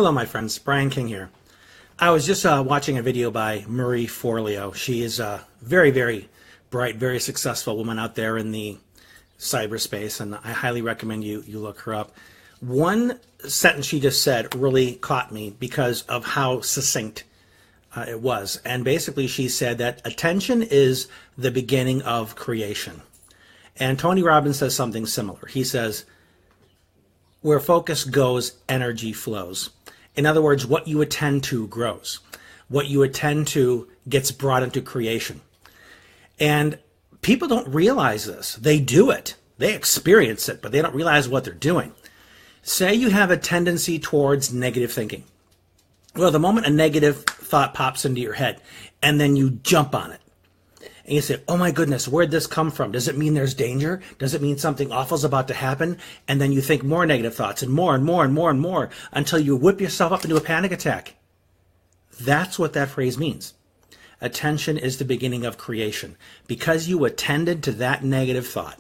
Hello, my friends. Brian King here. I was just watching a video by Marie Forleo. She is a very, very bright, very successful woman out there in the cyberspace, and I highly recommend you look her up. One sentence she just said really caught me because of how succinct it was. And basically she said that attention is the beginning of creation. And Tony Robbins says something similar. He says, where focus goes, energy flows. In other words, what you attend to grows. What you attend to gets brought into creation. And people don't realize this. They do it. They experience it, but they don't realize what they're doing. Say you have a tendency towards negative thinking. Well, the moment a negative thought pops into your head, and then you jump on it, and you say, oh my goodness, where'd this come from? Does it mean there's danger? Does it mean something awful is about to happen? And then you think more negative thoughts and more and more and more and more until you whip yourself up into a panic attack. That's what that phrase means. Attention is the beginning of creation. Because you attended to that negative thought,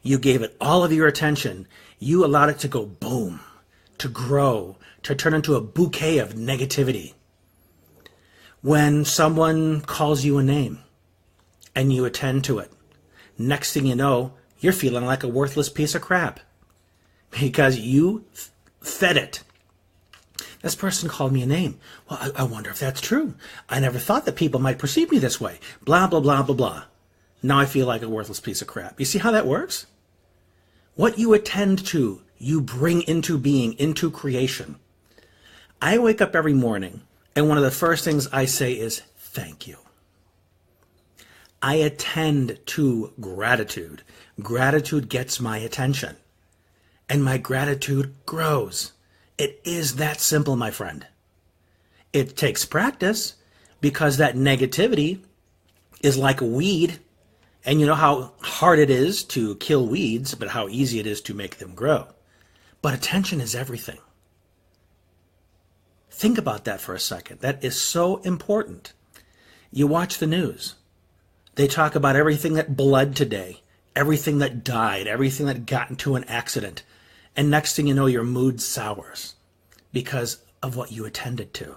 you gave it all of your attention, you allowed it to go boom, to grow, to turn into a bouquet of negativity. When someone calls you a name and you attend to it, next thing you know, you're feeling like a worthless piece of crap because you fed it. This person called me a name. Well, I wonder if that's true. I never thought that people might perceive me this way. Blah, blah, blah, blah, blah. Now I feel like a worthless piece of crap. You see how that works? What you attend to, you bring into being, into creation. I wake up every morning, and one of the first things I say is, thank you. I attend to gratitude. Gratitude gets my attention, and my gratitude grows. It is that simple, my friend. It takes practice because that negativity is like a weed. And you know how hard it is to kill weeds, but how easy it is to make them grow. But attention is everything. Think about that for a second. That is so important. You watch the news. They talk about everything that bled today, everything that died, everything that got into an accident. And next thing you know, your mood sours because of what you attended to.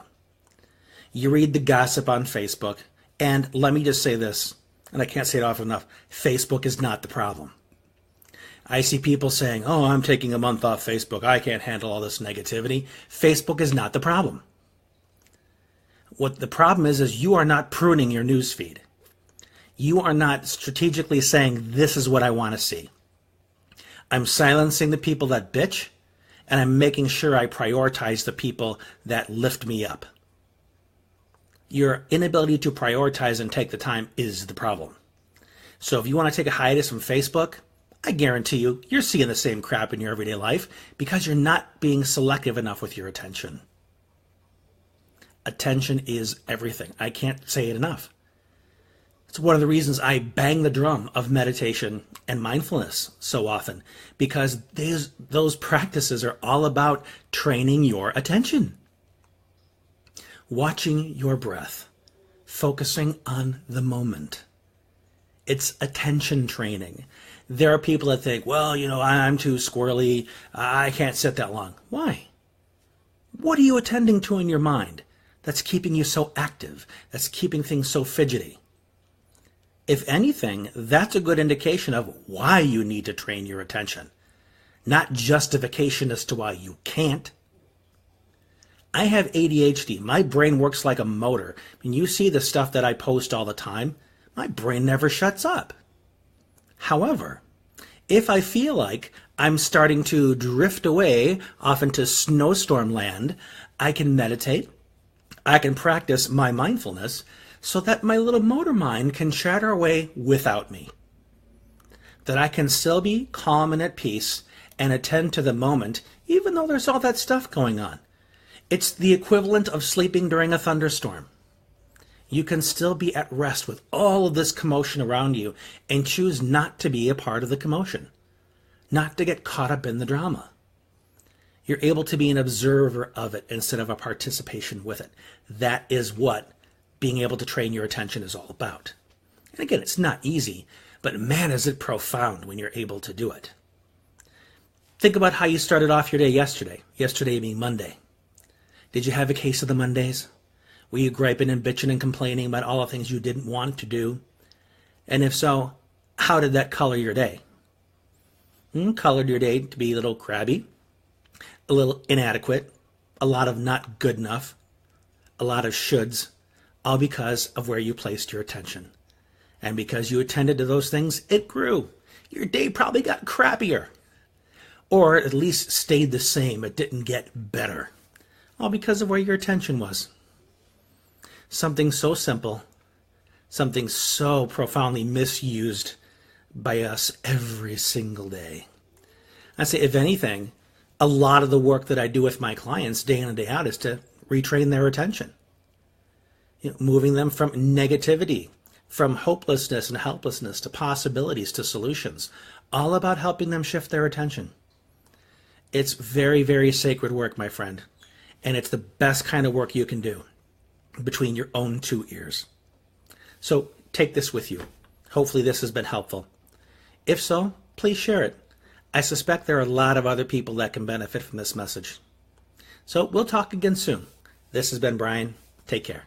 You read the gossip on Facebook, and let me just say this, and I can't say it often enough, Facebook is not the problem. I see people saying, oh, I'm taking a month off Facebook. I can't handle all this negativity. Facebook is not the problem. What the problem is you are not pruning your newsfeed. You are not strategically saying, this is what I want to see. I'm silencing the people that bitch, and I'm making sure I prioritize the people that lift me up. Your inability to prioritize and take the time is the problem. So if you want to take a hiatus from Facebook, I guarantee you're seeing the same crap in your everyday life because you're not being selective enough with your attention. Attention is everything. I can't say it enough. It's one of the reasons I bang the drum of meditation and mindfulness so often, because those practices are all about training your attention. Watching your breath, focusing on the moment. It's attention training. There are people that think, well, I'm too squirrely. I can't sit that long. Why? What are you attending to in your mind that's keeping you so active, that's keeping things so fidgety? If anything, that's a good indication of why you need to train your attention, not justification as to why you can't. I have ADHD. My brain works like a motor. You see the stuff that I post all the time, my brain never shuts up. However, if I feel like I'm starting to drift away off into snowstorm land, I can meditate. I can practice my mindfulness so that my little motor mind can chatter away without me. That I can still be calm and at peace and attend to the moment, even though there's all that stuff going on. It's the equivalent of sleeping during a thunderstorm. You can still be at rest with all of this commotion around you and choose not to be a part of the commotion, not to get caught up in the drama. You're able to be an observer of it instead of a participation with it. That is what being able to train your attention is all about. And again, it's not easy, but man, is it profound when you're able to do it. Think about how you started off your day yesterday being Monday. Did you have a case of the Mondays? Were you griping and bitching and complaining about all the things you didn't want to do? And if so, how did that color your day? Colored your day to be a little crabby, a little inadequate, a lot of not good enough, a lot of shoulds, all because of where you placed your attention. And because you attended to those things, it grew. Your day probably got crappier. Or at least stayed the same. It didn't get better. All because of where your attention was. Something so simple, something so profoundly misused by us every single day. I say, if anything, a lot of the work that I do with my clients day in and day out is to retrain their attention. Moving them from negativity, from hopelessness and helplessness to possibilities to solutions. All about helping them shift their attention. It's very, very sacred work, my friend. And it's the best kind of work you can do between your own two ears. So take this with you. Hopefully this has been helpful. If so, please share it. I suspect there are a lot of other people that can benefit from this message. So we'll talk again soon. This has been Brian. Take care.